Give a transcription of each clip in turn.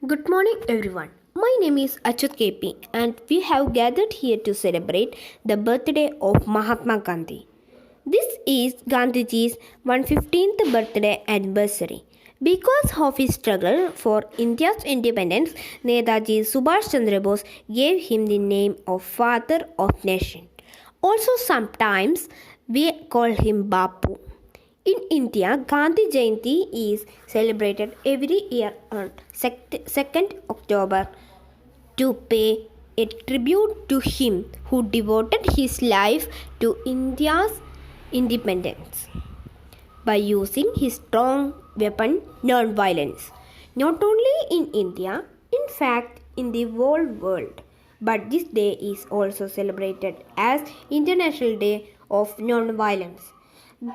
Good morning, everyone. My name is Achut KP, and we have gathered here to celebrate the birthday of Mahatma Gandhi. This is Gandhiji's 115th birthday anniversary. Because of his struggle for India's independence, Netaji Subhash Chandra Bose gave him the name of Father of Nation. Also, sometimes we call him Bapu. In India, Gandhi Jayanti is celebrated every year on 2nd October to pay a tribute to him who devoted his life to India's independence by using his strong weapon non-violence. Not only in India, in fact in the whole world. But this day is also celebrated as International Day of Non-Violence.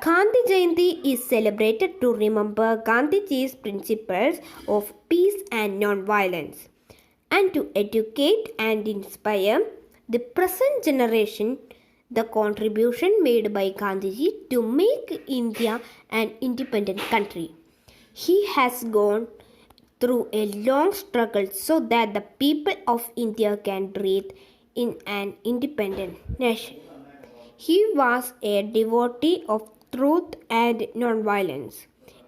Gandhi Jayanti is celebrated to remember Gandhiji's principles of peace and non-violence and to educate and inspire the present generation the contribution made by Gandhiji to make India an independent country. He has gone through a long struggle so that the people of India can breathe in an independent nation. He was a devotee of truth and nonviolence.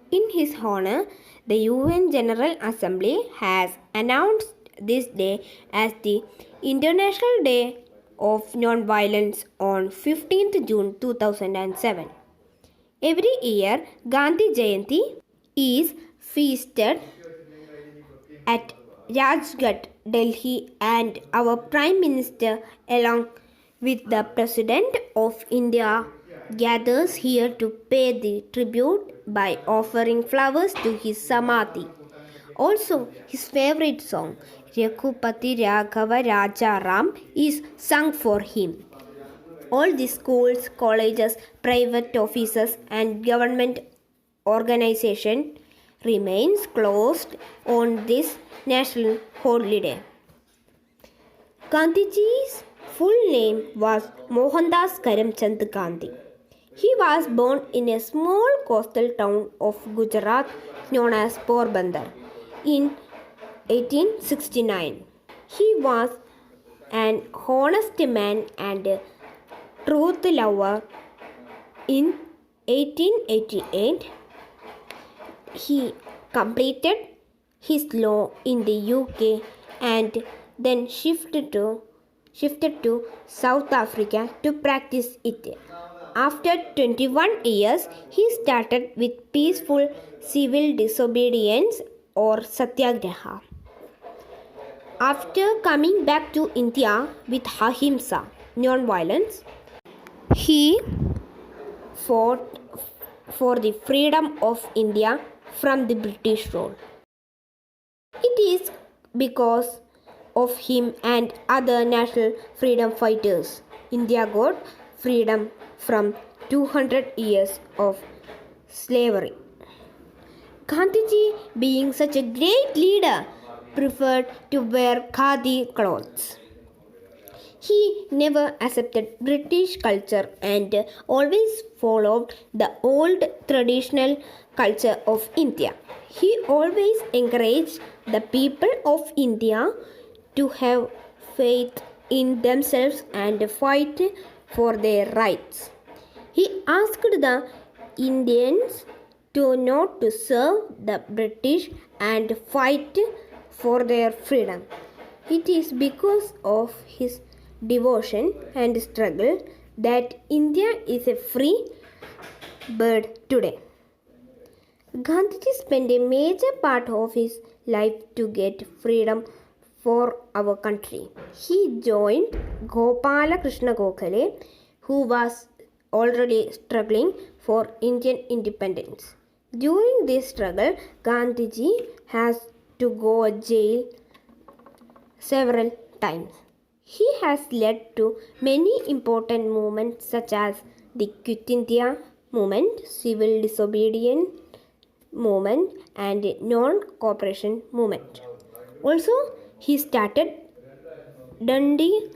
In his honor, the UN General Assembly has announced this day as the International Day of Nonviolence on 15th June 2007. Every year, Gandhi Jayanti is feasted at Rajghat, Delhi, and our Prime Minister, along with the President of India, gathers here to pay the tribute by offering flowers to his Samadhi. Also, his favorite song, Raghupati Raghava Raja Ram, is sung for him. All the schools, colleges, private offices, and government organization remains closed on this national holiday. Gandhiji's full name was Mohandas Karamchand Gandhi. He was born in a small coastal town of Gujarat known as Porbandar in 1869. He was an honest man and a truth lover. In 1888, he completed his law in the UK and then shifted to South Africa to practice it. After 21 years, he started with peaceful civil disobedience or satyagraha. After coming back to India with ahimsa, non-violence, he fought for the freedom of India from the British rule. It is because of him and other national freedom fighters India got freedom from 200 years of slavery. Gandhiji, being such a great leader, preferred to wear khadi clothes. He never accepted British culture and always followed the old traditional culture of India. He always encouraged the people of India to have faith in themselves and fight for their rights. He asked the Indians to not to serve the British and fight for their freedom. It is because of his devotion and struggle that India is a free bird today. Gandhiji spent a major part of his life to get freedom for our country. He joined Gopala Krishna Gokhale, who was already struggling for Indian independence. During this struggle, Gandhiji has to go to jail several times. He has led to many important movements such as the Quit India movement, civil disobedience movement, and non-cooperation movement. Also, he started Dandi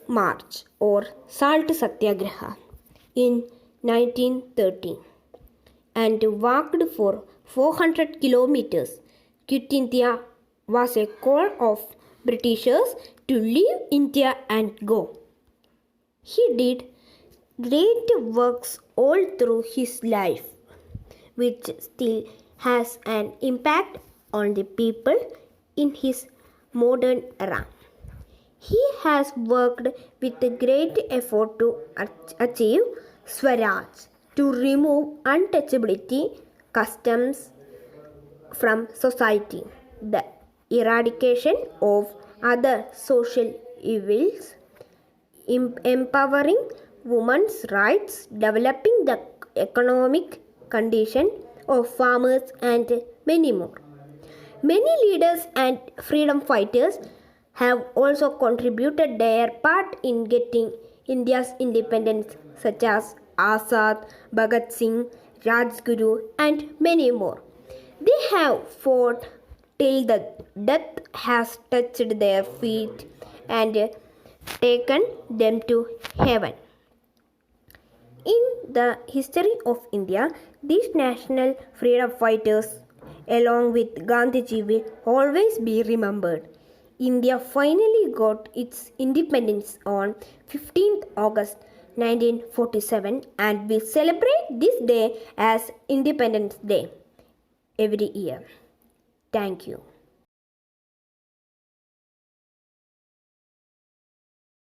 March or Salt Satyagraha in 1913 and walked for 400 kilometers. Quit India was a call of Britishers to leave India and go. He did great works all through his life, which still has an impact on the people in his modern era. He has worked with great effort to achieve Swaraj, to remove untouchability customs from society, the eradication of other social evils, empowering women's rights, developing the economic condition of farmers, and many more. Many leaders and freedom fighters have also contributed their part in getting India's independence, such as Azad, Bhagat Singh, Rajguru, and many more. They have fought till the death has touched their feet and taken them to heaven. In the history of India, these national freedom fighters, along with Gandhiji, will always be remembered. India finally got its independence on 15th August 1947, and we celebrate this day as Independence Day every year. Thank you.